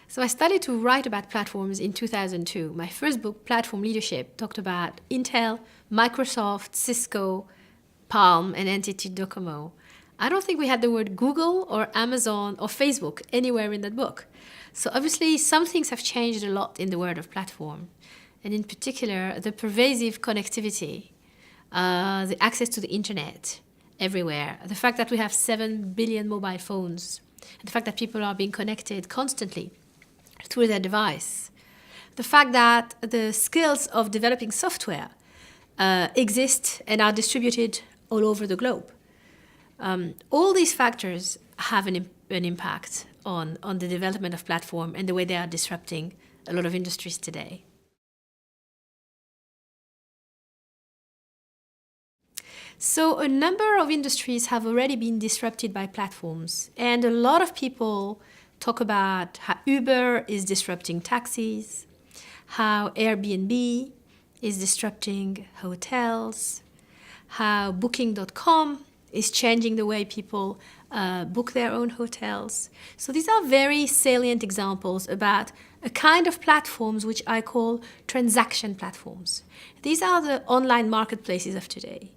So I started to write about platforms in 2002. My first book, Platform Leadership, talked about Intel, Microsoft, Cisco, Palm, and NTT Docomo. I don't think we had the word Google or Amazon or Facebook anywhere in that book. So obviously some things have changed a lot in the world of platform. And in particular, the pervasive connectivity, the access to the internet everywhere, the fact that we have 7 billion mobile phones, the fact that people are being connected constantly through their device, the fact that the skills of developing software exist and are distributed all over the globe. All these factors have an impact on the development of platform and the way they are disrupting a lot of industries today. So a number of industries have already been disrupted by platforms, and a lot of people talk about how Uber is disrupting taxis, how Airbnb is disrupting hotels, how Booking.com is changing the way people book their own hotels. So these are very salient examples about a kind of platforms which I call transaction platforms. These are the online marketplaces of today,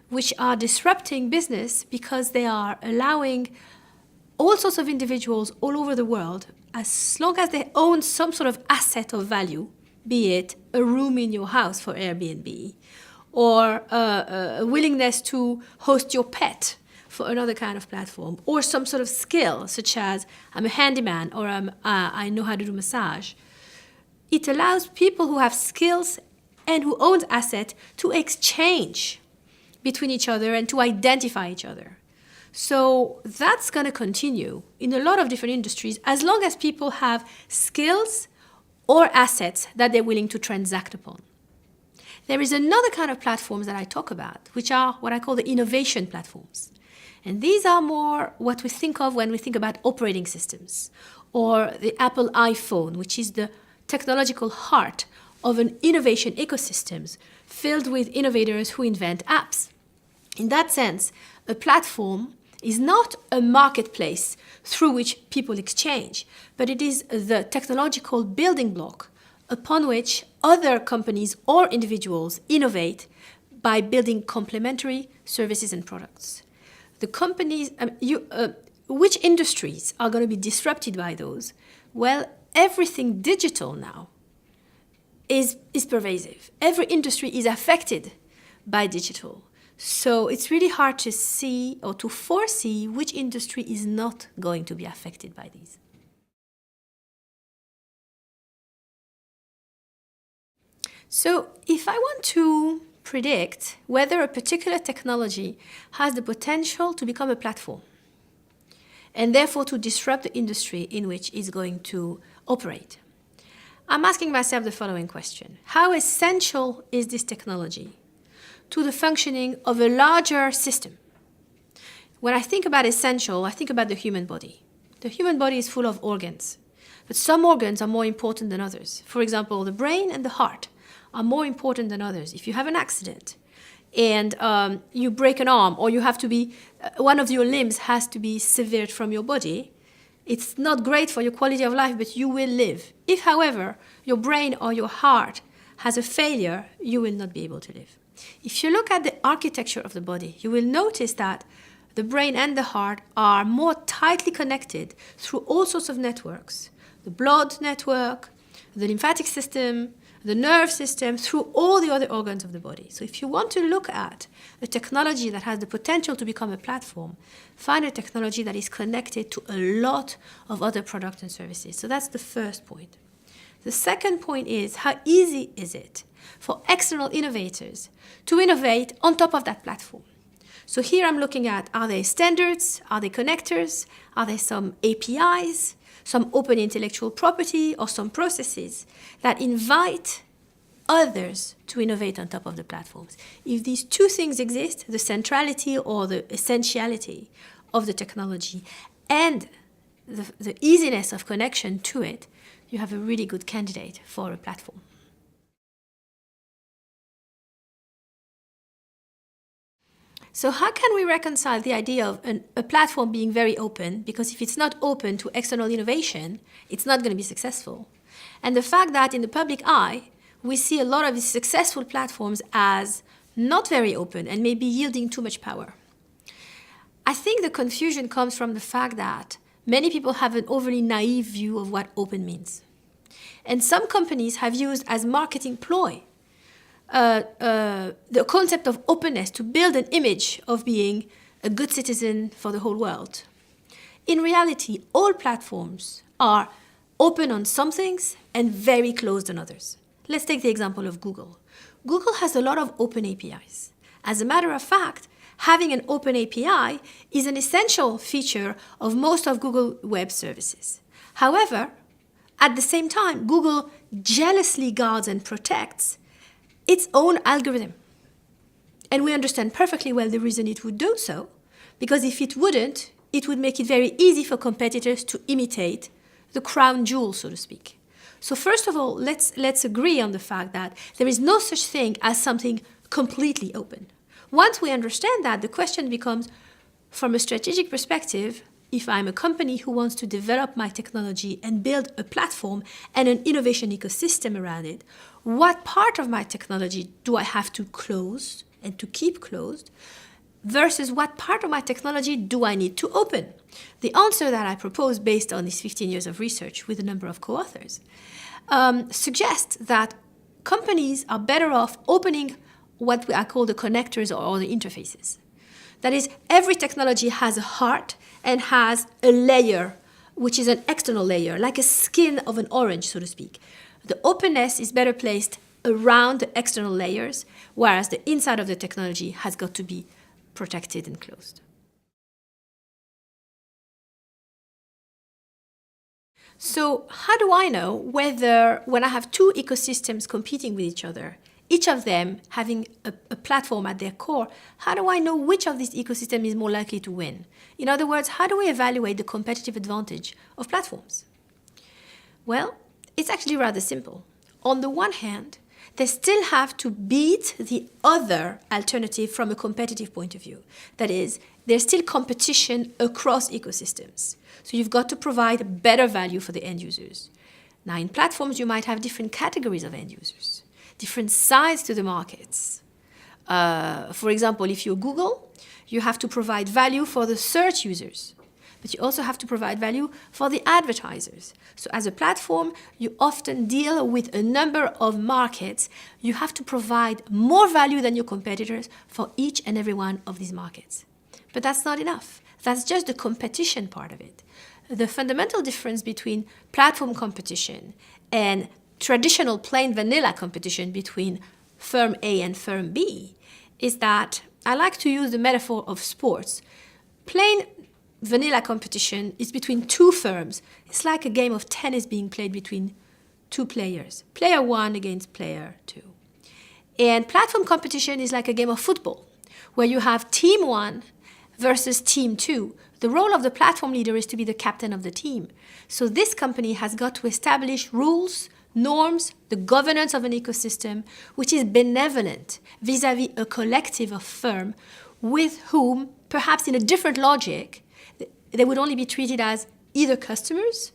which are disrupting business because they are allowing all sorts of individuals all over the world, as long as they own some sort of asset of value, be it a room in your house for Airbnb, or a willingness to host your pet for another kind of platform, or some sort of skill, such as I'm a handyman or I know how to do massage. It allows people who have skills and who own assets to exchange between each other and to identify each other. So that's going to continue in a lot of different industries as long as people have skills or assets that they're willing to transact upon. There is another kind of platforms that I talk about, which are what I call the innovation platforms. And these are more what we think of when we think about operating systems, or the Apple iPhone, which is the technological heart of an innovation ecosystem filled with innovators who invent apps. In that sense, a platform is not a marketplace through which people exchange, but it is the technological building block upon which other companies or individuals innovate by building complementary services and products. The companies, which industries are going to be disrupted by those? Well, everything digital now is pervasive. Every industry is affected by digital. So it's really hard to see or to foresee which industry is not going to be affected by these. So if I want to predict whether a particular technology has the potential to become a platform and therefore to disrupt the industry in which it's going to operate, I'm asking myself the following question. How essential is this technology to the functioning of a larger system? When I think about essential, I think about the human body. The human body is full of organs, but some organs are more important than others. For example, the brain and the heart are more important than others. If you have an accident and you break an arm, or you have to be, one of your limbs has to be severed from your body, it's not great for your quality of life, but you will live. If, however, your brain or your heart has a failure, you will not be able to live. If you look at the architecture of the body, you will notice that the brain and the heart are more tightly connected through all sorts of networks. The blood network, the lymphatic system, the nerve system, through all the other organs of the body. So if you want to look at a technology that has the potential to become a platform, find a technology that is connected to a lot of other products and services. So that's the first point. The second point is, how easy is it for external innovators to innovate on top of that platform? So here I'm looking at, are there standards? Are there connectors? Are there some APIs? Some open intellectual property, or some processes that invite others to innovate on top of the platforms? If these two things exist, the centrality or the essentiality of the technology and the easiness of connection to it, you have a really good candidate for a platform. So how can we reconcile the idea of a platform being very open? Because if it's not open to external innovation, it's not going to be successful. And the fact that in the public eye, we see a lot of these successful platforms as not very open and maybe yielding too much power. I think the confusion comes from the fact that many people have an overly naive view of what open means. And some companies have used as marketing ploy the concept of openness to build an image of being a good citizen for the whole world. In reality, all platforms are open on some things and very closed on others. Let's take the example of Google. Google has a lot of open APIs. As a matter of fact, having an open API is an essential feature of most of Google web services. However, at the same time, Google jealously guards and protects its own algorithm. And we understand perfectly well the reason it would do so, because if it wouldn't, it would make it very easy for competitors to imitate the crown jewel, so to speak. So first of all, let's agree on the fact that there is no such thing as something completely open. Once we understand that, the question becomes, from a strategic perspective, if I'm a company who wants to develop my technology and build a platform and an innovation ecosystem around it, what part of my technology do I have to close and to keep closed versus what part of my technology do I need to open? The answer that I propose based on these 15 years of research with a number of co-authors suggests that companies are better off opening what I call the connectors or the interfaces. That is, every technology has a heart and has a layer, which is an external layer, like a skin of an orange, so to speak. The openness is better placed around the external layers, whereas the inside of the technology has got to be protected and closed. So how do I know whether, when I have two ecosystems competing with each other, each of them having a platform at their core, how do I know which of these ecosystems is more likely to win? In other words, how do we evaluate the competitive advantage of platforms? Well, it's actually rather simple. On the one hand, they still have to beat the other alternative from a competitive point of view. That is, there's still competition across ecosystems. So you've got to provide better value for the end users. Now, in platforms, you might have different categories of end users, different sides to the markets. For example, if you're Google, you have to provide value for the search users, but you also have to provide value for the advertisers. So as a platform, you often deal with a number of markets. You have to provide more value than your competitors for each and every one of these markets. But that's not enough. That's just the competition part of it. The fundamental difference between platform competition and traditional plain vanilla competition between firm A and firm B is that I like to use the metaphor of sports. Plain vanilla competition is between two firms. It's like a game of tennis being played between two players, player one against player two. And platform competition is like a game of football, where you have team one versus team two. The role of the platform leader is to be the captain of the team. So this company has got to establish rules, norms, the governance of an ecosystem, which is benevolent vis-à-vis a collective of firms with whom, perhaps in a different logic, they would only be treated as either customers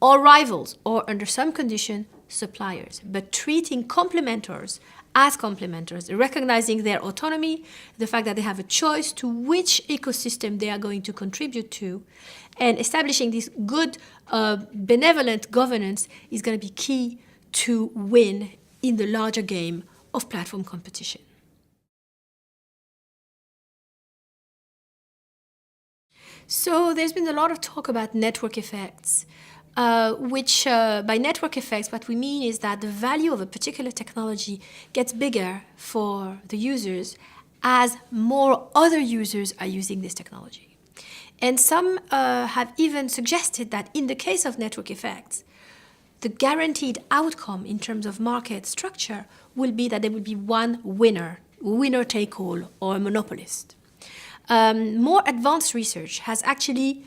or rivals, or under some condition, suppliers, but treating complementors as complementors, recognizing their autonomy, the fact that they have a choice to which ecosystem they are going to contribute to, and establishing this good, benevolent governance is going to be key to win in the larger game of platform competition. So there's been a lot of talk about network effects, which by network effects, what we mean is that the value of a particular technology gets bigger for the users as more other users are using this technology. And some have even suggested that in the case of network effects, the guaranteed outcome in terms of market structure will be that there will be one winner take all, or a monopolist. More advanced research has actually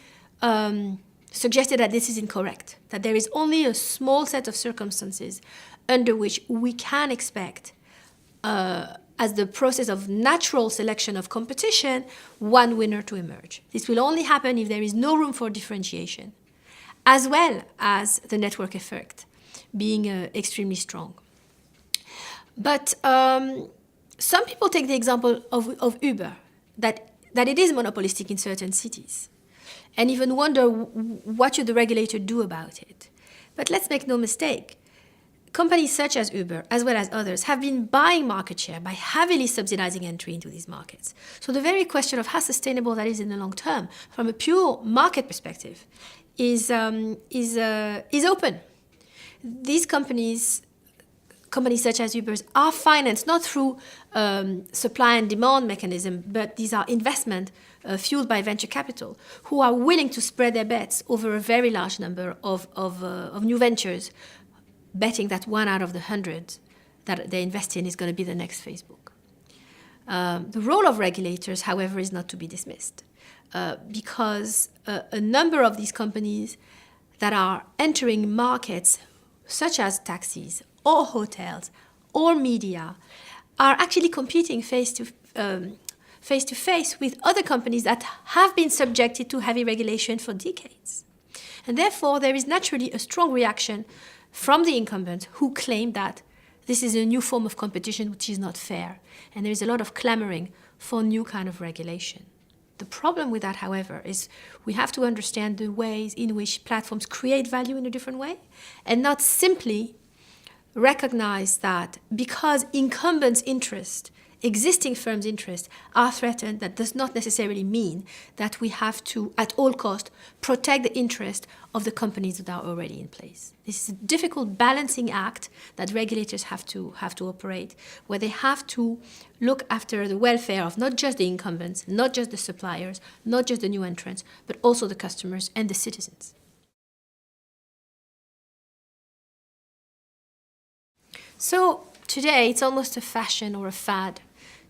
suggested that this is incorrect, that there is only a small set of circumstances under which we can expect, as as the process of natural selection of competition, one winner to emerge. This will only happen if there is no room for differentiation, as well as the network effect being extremely strong. But some people take the example of Uber, that it is monopolistic in certain cities, and even wonder what should the regulator do about it. But let's make no mistake, companies such as Uber, as well as others, have been buying market share by heavily subsidizing entry into these markets. So the very question of how sustainable that is in the long term, from a pure market perspective, is open. These companies such as Uber's are financed not through supply and demand mechanism, but these are investment fueled by venture capital, who are willing to spread their bets over a very large number of new ventures, betting that 1 out of the 100 that they invest in is going to be the next Facebook. The role of regulators, however, is not to be dismissed, because a number of these companies that are entering markets such as taxis or hotels or media are actually competing face to face with other companies that have been subjected to heavy regulation for decades. And therefore, there is naturally a strong reaction from the incumbents who claim that this is a new form of competition which is not fair. And there is a lot of clamoring for new kind of regulation. The problem with that, however, is we have to understand the ways in which platforms create value in a different way, and not simply recognize that because incumbents' interest, existing firms' interests are threatened, that does not necessarily mean that we have to, at all cost, protect the interest of the companies that are already in place. This is a difficult balancing act that regulators have to operate, where they have to look after the welfare of not just the incumbents, not just the suppliers, not just the new entrants, but also the customers and the citizens. So today, it's almost a fashion or a fad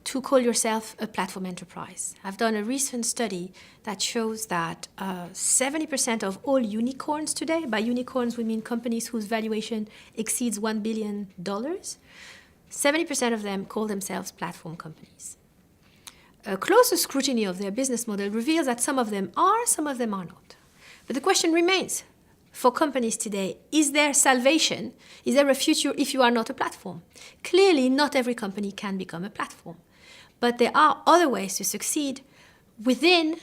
to call yourself a platform enterprise. I've done a recent study that shows that 70% of all unicorns today, by unicorns we mean companies whose valuation exceeds $1 billion, 70% of them call themselves platform companies. A closer scrutiny of their business model reveals that some of them are, some of them are not. But the question remains, for companies today, is there salvation? Is there a future if you are not a platform? Clearly, not every company can become a platform. But there are other ways to succeed within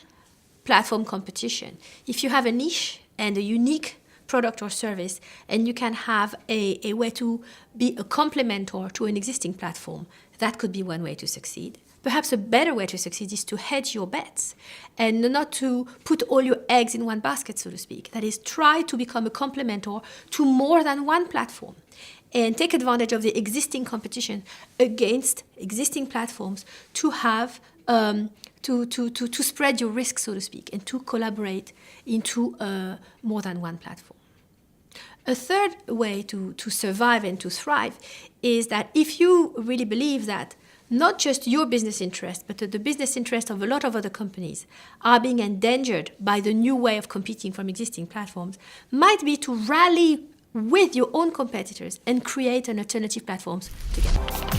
platform competition. If you have a niche and a unique product or service, and you can have a way to be a complementor to an existing platform, that could be one way to succeed. Perhaps a better way to succeed is to hedge your bets and not to put all your eggs in one basket, so to speak. That is, try to become a complementor to more than one platform and take advantage of the existing competition against existing platforms to have to spread your risk, so to speak, and to collaborate into more than one platform. A third way to survive and to thrive is that if you really believe that not just your business interest, but the business interest of a lot of other companies are being endangered by the new way of competing from existing platforms, might be to rally with your own competitors and create an alternative platforms together.